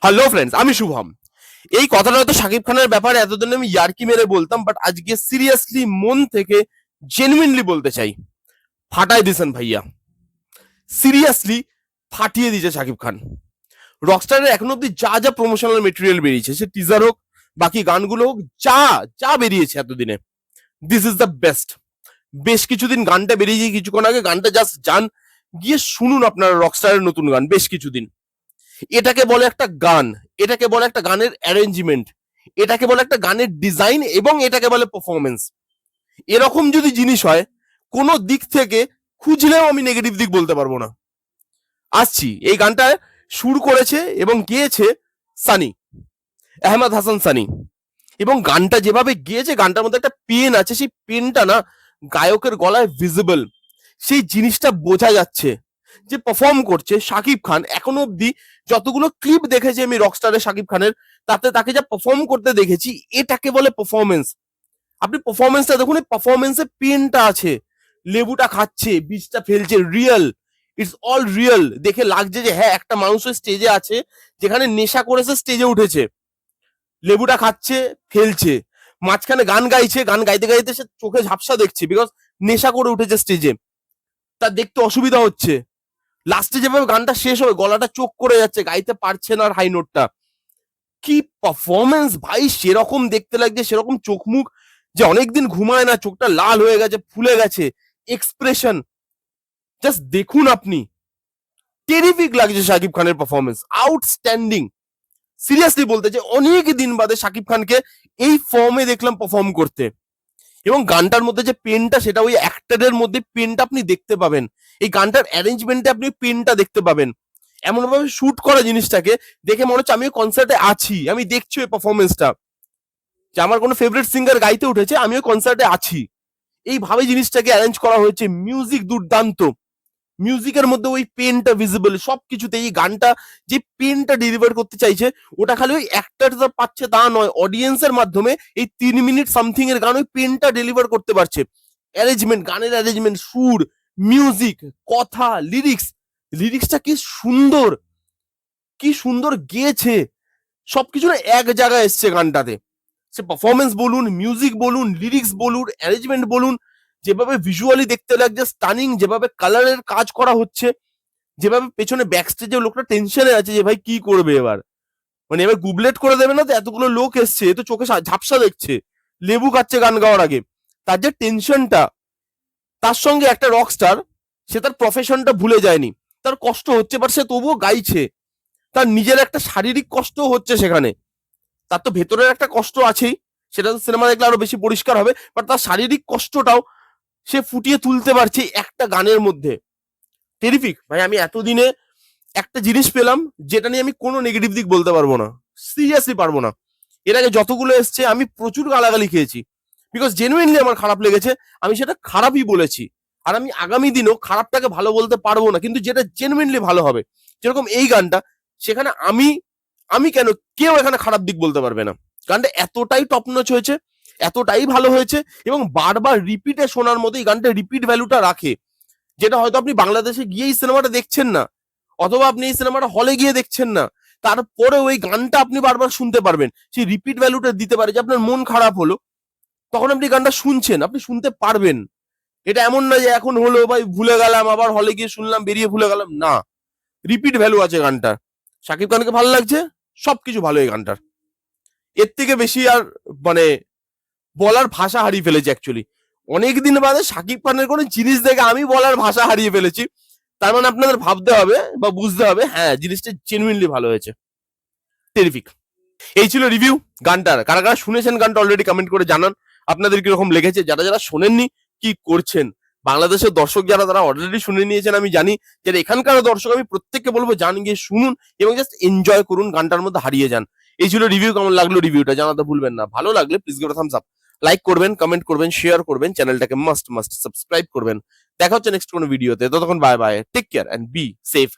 Hello friends, আমি শুভম। এই কথাটা হয়তো শাকিব খানের ব্যাপারে এতদিন আমি ইয়ার্কি মেরে বলতাম, বাট আজকে সিরিয়াসলি মন থেকে জেনুইনলি বলতে চাই, ফাটাই দিয়েছেন ভাইয়া। সিরিয়াসলি ফাটিয়ে দিয়েছে শাকিব খান। রকস্টারের এখন অব্দি যা যা প্রমোশনাল মেটেরিয়াল বেরিয়েছে, সে টিজার হোক, বাকি গানগুলো হোক, যা যা বেরিয়েছে এতদিনে, দিস ইজ দ্য বেস্ট। বেশ কিছুদিন গানটা বেরিয়েছে কিছুক্ষণ আগে, গানটা জাস্ট যান গিয়ে শুনুন আপনারা রকস্টারের নতুন গান বেশ কিছুদিন। এটাকে বলে একটা গান, এটাকে বলে একটা গানের অ্যারেঞ্জমেন্ট, এটাকে বলে একটা গানের ডিজাইন, এবং এটাকে বলে পারফরমেন্স। এরকম যদি জিনিস হয়, কোনো দিক থেকে খুঁজলেও আমি নেগেটিভ দিক বলতে পারবো না। আসছি, এই গানটা সুর করেছে এবং গেয়েছে সানি, আহমদ হাসান সানি। এবং গানটা যেভাবে গেয়েছে, গানটার মধ্যে একটা পেন আছে, সেই পেনটা না গায়কের গলায় ভিজিবল। সেই জিনিসটা বোঝা যাচ্ছে যে পারফর্ম করছে শাকিব খান। এখনো অব্দি যতগুলো ক্লিপ দেখেছি আমি রকস্টারের শাকিব খানের, তাতে তাকে যা পারফর্ম করতে দেখেছি, এটাকে বলে পারফরমেন্স। আপনি পারফরমেন্সটা দেখুন, এই পারফরমেন্সে পেনটা আছে, লেবুটা খাচ্ছে, বীজটা ফেলছে, রিয়েল, ইটস অল রিয়েল। দেখে লাগছে যে হ্যাঁ, একটা মানুষের স্টেজে আছে যেখানে নেশা করেছে, স্টেজে উঠেছে, লেবুটা খাচ্ছে, ফেলছে, মাঝখানে গান গাইছে, গান গাইতে গাইতে সে চোখে ঝাপসা দেখছে, বিকজ নেশা করে উঠেছে স্টেজে, তার দেখতে অসুবিধা হচ্ছে। লাস্টে যেভাবে গানটা শেষ হবে, গলাটা চোখ করে যাচ্ছে, গাইতে পারছে না আর হাই নোটটা। কি পারফরমেন্স ভাই! সেরকম দেখতে লাগছে, সেরকম চোখ মুখ, যে অনেকদিন ঘুমায় না, চোখটা লাল হয়ে গেছে, ফুলে গেছে, এক্সপ্রেশন জাস্ট দেখুন আপনি। টেরিফিক লাগছে শাকিব খানের পারফরমেন্স, আউটস্ট্যান্ডিং। সিরিয়াসলি বলতে যে অনেক দিন বাদে শাকিব খানকে এই ফর্মে দেখলাম পারফর্ম করতে। এবং গানটার মধ্যে যে পেনটা, সেটা ওই অ্যাক্টরের মধ্যে পেনটা আপনি দেখতে পাবেন, এই গানটার অ্যারেঞ্জমেন্টে আপনি পেনটা দেখতে পাবেন। এমন ভাবে শুট করা জিনিসটাকে দেখে মনে হচ্ছে আমি কনসার্টে আছি, আমি দেখছি ওই পারফরমেন্সটা, যে আমার কোনো ফেভারিট সিঙ্গার গাইতে উঠেছে, আমিও কনসার্টে আছি। এইভাবে জিনিসটাকে অ্যারেঞ্জ করা হয়েছে। মিউজিক দুর্দান্ত, মিউজিকের মধ্যে ওই পেনটা ভিজিবল সবকিছুতে। এই গানটা যে পেনটা ডেলিভার করতে চাইছে, ওটা খালি ওই অ্যাক্টর পাচ্ছে তা নয়, অডিয়েন্সের মাধ্যমে এই 3 মিনিট সামথিং এর গান ওই পেনটা ডেলিভার করতে পারছে। অ্যারেঞ্জমেন্ট, গানের অ্যারেঞ্জমেন্ট, সুর, মিউজিক, কথা, লিরিক্স, লিরিক্সটা কি সুন্দর, কি সুন্দর গেয়েছে। সবকিছু না এক জায়গায় এসছে গানটাতে। সে পারফরমেন্স বলুন, মিউজিক বলুন, লিরিক্স বলুন, অ্যারেঞ্জমেন্ট বলুন, যেভাবে ভিজুয়ালি দেখতে লাগছে স্টানিং, যেভাবে কালারের কাজ করা হচ্ছে, যেভাবে পেছনে ব্যাক স্টেজে লোকটা টেনশনে আছে যে ভাই কি করবে এবার, মানে এবার গুবলেট করে দেবে না তো, এতগুলো লোক এসছে, এ তো চোখে ঝাপসা দেখছে, লেবু খাচ্ছে গান গাওয়ার আগে, তার যে টেনশনটা। তার সঙ্গে একটা রকস্টার, সে তার প্রফেশনটা ভুলে যায়নি, তার কষ্ট হচ্ছে বাট সে তবুও গাইছে, তার নিজের একটা শারীরিক কষ্ট হচ্ছে সেখানে, তার তো ভেতরের একটা কষ্ট আছেই, সেটা তো সিনেমা দেখলে আরো বেশি পরিষ্কার হবে, বাট তার শারীরিক কষ্টটাও সে ফুটিয়ে তুলতে পারছে একটা গানের মধ্যে। টেরিফিক ভাই। আমি এতদিনে একটা জিনিস পেলাম যেটা নিয়ে আমি কোনো নেগেটিভ দিক বলতে পারবো না, সিরিয়াসলি পারবো না। এর আগে যতগুলো এসছে আমি প্রচুর গালাগালি খেয়েছি, বিকজ জেনুইনলি আমার খারাপ লেগেছে, আমি সেটা খারাপই বলেছি। আর আমি আগামী দিনেও খারাপটাকে ভালো বলতে পারবো না, কিন্তু যেটা জেনুইনলি ভালো হবে, যেরকম এই গানটা, সেখানে আমি আমি কেন, কেউ এখানে খারাপ দিক বলতে পারবে না। গানটা এতটাই টপ নচ হয়েছে, এতটাই ভালো হয়েছে, এবং বারবার রিপিটে শোনার মতো এই গানটা রিপিট ভ্যালুটা রাখে, যেটা হয়তো আপনি বাংলাদেশে গিয়ে এই সিনেমাটা দেখছেন না, অথবা আপনি এই সিনেমাটা হলে গিয়ে দেখছেন না, তারপরে ওই গানটা আপনি বারবার শুনতে পারবেন, সেই রিপিট ভ্যালুটা দিতে পারে। যে আপনার মন খারাপ হলো, তখন আপনি গানটা শুনছেন, আপনি শুনতে পারবেন। এটা এমন না যে এখন হলো ভাই ভুলে গেলাম, আবার হলে গিয়ে শুনলাম, বেরিয়ে ভুলে গেলাম, না, রিপিট ভ্যালু আছে গানটা। শাকিব খানকে ভালো লাগছে, সবকিছু ভালো এই গানটার। এর থেকে বেশি আর মানে বলার ভাষা হারিয়ে ফেলেছি অ্যাকচুয়ালি। অনেকদিন বাদে শাকিব খানের কোনো জিনিস দেখে আমি বলার ভাষা হারিয়ে ফেলেছি, তার মানে আপনাদের ভাবতে হবে বা বুঝতে হবে, হ্যাঁ জিনিসটা জেনুইনলি ভালো হয়েছে। টেরিফিক। এই ছিল রিভিউ গানটার। কারা কারা শুনেছেন গানটা অলরেডি কমেন্ট করে জানান আপনাদের কিরকম লেগেছে। যারা যারা শোনেননি কি করছেন, বাংলাদেশের দর্শক যারা, তারা অলরেডি শুনে নিয়েছেন আমি জানি। যারা এখানকার দর্শক, আমি প্রত্যেককে বলবো যান গিয়ে শুনুন এবং জাস্ট এনজয় করুন, গানটার মধ্যে হারিয়ে যান। এই ছিল রিভিউ। কেমন লাগলো রিভিউটা জানাতে ভুলবেন না। ভালো লাগলে please give Thums up, like করবেন, কমেন্ট করবেন, শেয়ার করবেন, চ্যানেলটাকে মাস্ট মাস্ট সাবস্ক্রাইব করবেন। দেখা হচ্ছে নেক্সট কোনো ভিডিওতে। ততক্ষণ bye bye, take care and be safe.